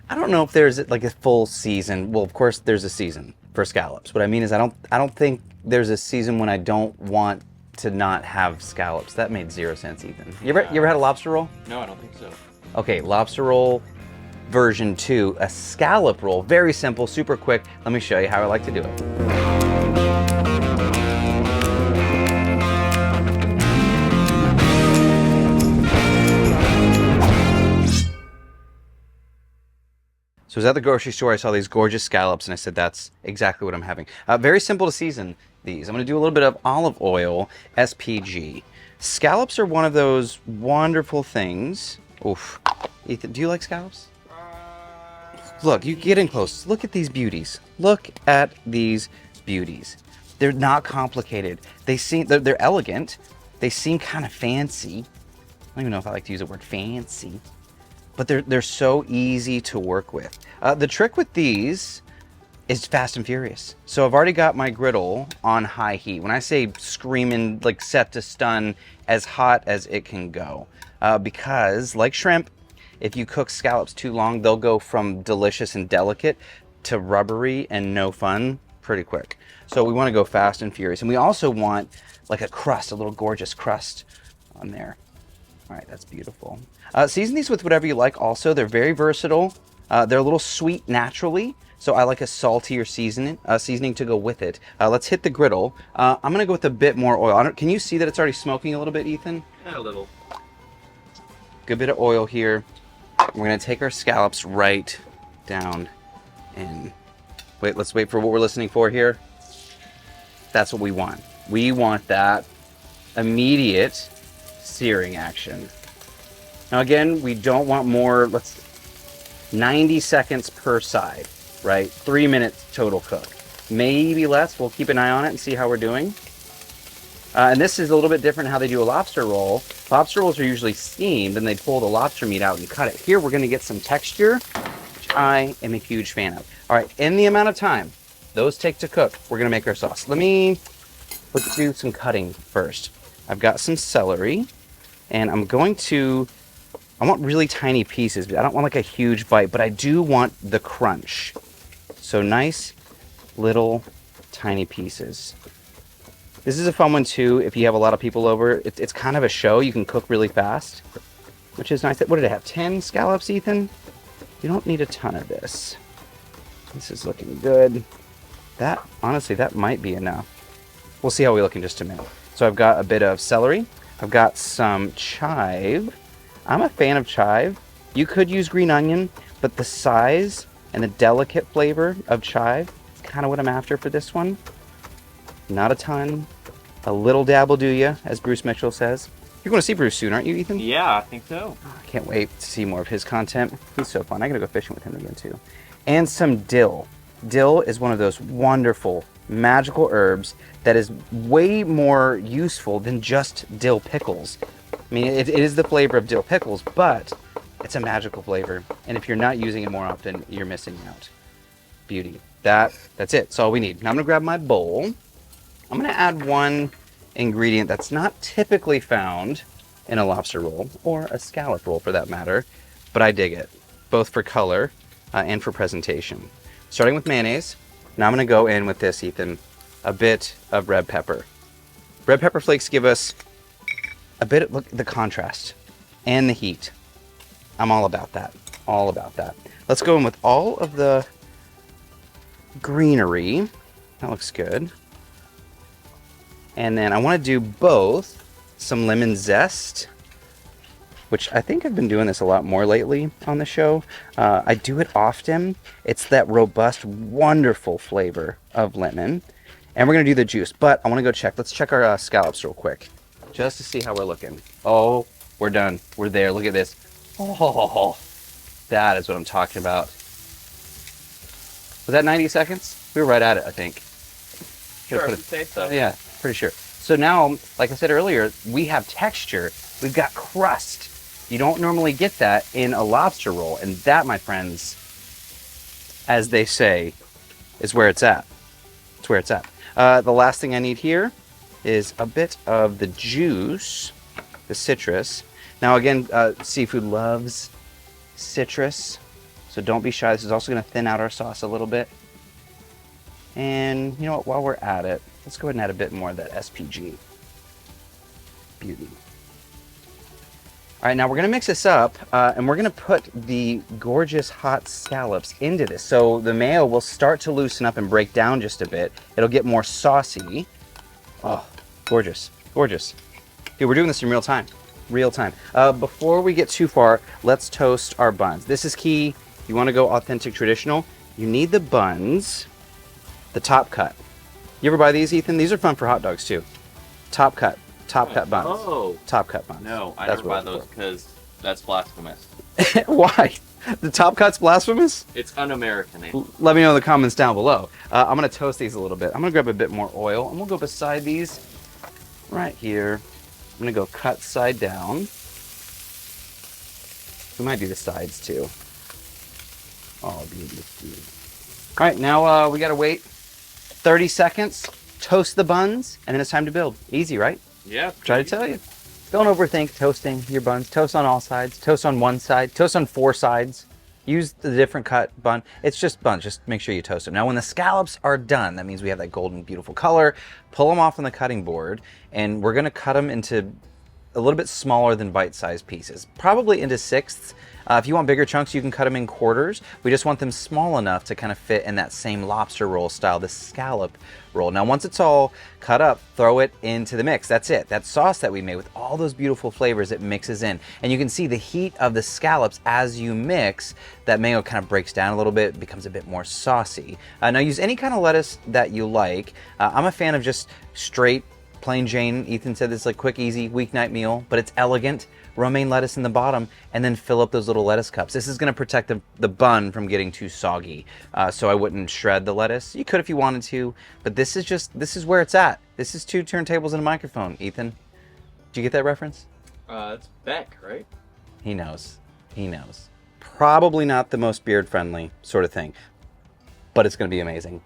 I don't know if there's like a full season. Well, of course there's a season for scallops. What I mean is I don't think there's a season when I don't want to not have scallops. That made zero sense, Ethan. You ever had a lobster roll? No, I don't think so. Okay, lobster roll version 2, a scallop roll. Very simple, super quick. Let me show you how I like to do it. So I was at the grocery store, I saw these gorgeous scallops, and I said, that's exactly what I'm having. Very simple to season these. I'm gonna do a little bit of olive oil, SPG. Scallops are one of those wonderful things. Oof. Ethan, do you like scallops? Look, you get in close. Look at these beauties. Look at these beauties. They're not complicated. They're elegant. They seem kind of fancy. I don't even know if I like to use the word fancy, but they're so easy to work with. The trick with these is fast and furious. So I've already got my griddle on high heat. When I say screaming, like set to stun, as hot as it can go. Because like shrimp, if you cook scallops too long, they'll go from delicious and delicate to rubbery and no fun pretty quick. So we want to go fast and furious. And we also want like a crust, a little gorgeous crust on there. All right, that's beautiful. Season these with whatever you like also. They're very versatile. They're a little sweet naturally, so I like a saltier seasoning to go with it. Let's hit the griddle. I'm gonna go with a bit more oil. Can you see that it's already smoking a little bit, Ethan? Yeah, a little. Good bit of oil here. We're gonna take our scallops right down in. Wait, let's wait for what we're listening for here. That's what we want. We want that immediate searing action. Now again, we don't want more, 90 seconds per side, right? 3 minutes total cook. Maybe less, we'll keep an eye on it and see how we're doing. And this is a little bit different how they do a lobster roll. Lobster rolls are usually steamed and they pull the lobster meat out and cut it. Here we're gonna get some texture, which I am a huge fan of. All right, in the amount of time those take to cook, we're gonna make our sauce. Let's do some cutting first. I've got some celery, and I want really tiny pieces. I don't want like a huge bite, but I do want the crunch. So nice little tiny pieces. This is a fun one too if you have a lot of people over. It's kind of a show. You can cook really fast, which is nice. What did it have? 10 scallops, Ethan? You don't need a ton of this. This is looking good. Honestly, that might be enough. We'll see how we look in just a minute. So I've got a bit of celery. I've got some chive. I'm a fan of chive. You could use green onion, but the size and the delicate flavor of chive is kind of what I'm after for this one. Not a ton. A little dab will do ya, as Bruce Mitchell says. You're going to see Bruce soon, aren't you, Ethan? Yeah, I think so. I can't wait to see more of his content. He's so fun. I'm going to go fishing with him again, too. And some dill. Dill is one of those wonderful, magical herbs that is way more useful than just dill pickles. I mean, it is the flavor of dill pickles, but it's a magical flavor. And if you're not using it more often, you're missing out. Beauty. That's it. That's all we need. Now I'm going to grab my bowl. I'm going to add one ingredient that's not typically found in a lobster roll, or a scallop roll for that matter, but I dig it, both for color and for presentation. Starting with mayonnaise. Now I'm going to go in with this, Ethan, a bit of red pepper. Red pepper flakes give us a bit of the contrast and the heat. I'm all about that. All about that. Let's go in with all of the greenery. That looks good. And then I want to do both some lemon zest, which I think I've been doing this a lot more lately on the show. I do it often. It's that robust, wonderful flavor of lemon. And we're going to do the juice, but I want to go check. Let's check our scallops real quick, just to see how we're looking. Oh, we're done. We're there. Look at this. Oh, that is what I'm talking about. Was that 90 seconds? We were right at it, I think. Sure, I would say so. Yeah, pretty sure. So now, like I said earlier, we have texture. We've got crust. You don't normally get that in a lobster roll. And that, my friends, as they say, is where it's at. It's where it's at. The last thing I need here is a bit of the juice, the citrus. Now again, seafood loves citrus. So don't be shy. This is also going to thin out our sauce a little bit. And you know what, while we're at it, let's go ahead and add a bit more of that SPG. Beauty. All right, now we're gonna mix this up, and we're gonna put the gorgeous hot scallops into this. So the mayo will start to loosen up and break down just a bit. It'll get more saucy. Oh, gorgeous, gorgeous. Dude, we're doing this in real time, real time. Before we get too far, let's toast our buns. This is key. You wanna go authentic traditional. You need the buns, the top cut. You ever buy these, Ethan? These are fun for hot dogs too. Top cut buns. Oh. Top cut buns. No, I That's never buy those because that's blasphemous. Why? The top cut's blasphemous? It's un-American. Let me know in the comments down below. I'm gonna toast these a little bit. I'm gonna grab a bit more oil, and we'll go beside these right here. I'm gonna go cut side down. We might do the sides too. Oh, beauty. All right, now we gotta wait 30 seconds, toast the buns, and then it's time to build. Easy, right? Yeah. Try to tell you. Don't overthink toasting your buns. Toast on all sides. Toast on one side. Toast on 4 sides. Use the different cut bun. It's just buns. Just make sure you toast them. Now, when the scallops are done, that means we have that golden, beautiful color. Pull them off on the cutting board, and we're going to cut them into a little bit smaller than bite-sized pieces, probably into sixths. If you want bigger chunks, you can cut them in quarters. We just want them small enough to kind of fit in that same lobster roll style, the scallop roll. Now, once it's all cut up, throw it into the mix. That's it. That sauce that we made with all those beautiful flavors, it mixes in. And you can see the heat of the scallops as you mix. That mayo kind of breaks down a little bit, becomes a bit more saucy. Now, use any kind of lettuce that you like. I'm a fan of just straight, plain Jane. Ethan said this is like quick, easy weeknight meal, but it's elegant. Romaine lettuce in the bottom, and then fill up those little lettuce cups. This is going to protect the bun from getting too soggy, so I wouldn't shred the lettuce. You could if you wanted to, but this is where it's at. This is 2 turntables and a microphone, Ethan. Did you get that reference? It's Beck, right? He knows. He knows. Probably not the most beard-friendly sort of thing, but it's going to be amazing.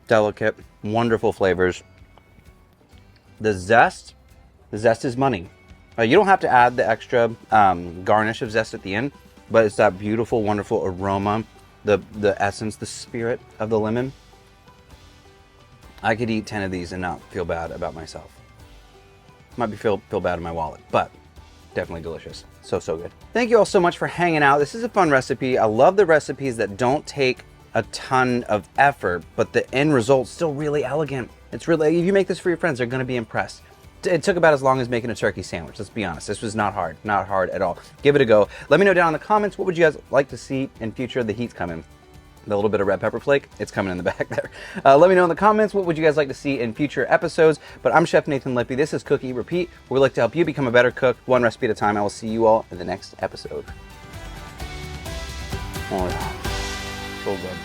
Delicate, wonderful flavors. The zest is money. You don't have to add the extra garnish of zest at the end, but it's that beautiful, wonderful aroma, the essence, the spirit of the lemon. I could eat 10 of these and not feel bad about myself. Might be feel bad in my wallet, but definitely delicious. So good. Thank you all so much for hanging out. This is a fun recipe. I love the recipes that don't take a ton of effort, but the end result's still really elegant. It's really, if you make this for your friends, they're going to be impressed. It took about as long as making a turkey sandwich. Let's be honest. This was not hard at all. Give it a go. Let me know down in the comments, what would you guys like to see in future? The heat's coming. The little bit of red pepper flake, it's coming in the back there. Let me know in the comments, what would you guys like to see in future episodes? But I'm Chef Nathan Lippy. This is Cook, Eat, Repeat, where we like to help you become a better cook, one recipe at a time. I will see you all in the next episode. Oh yeah, so good.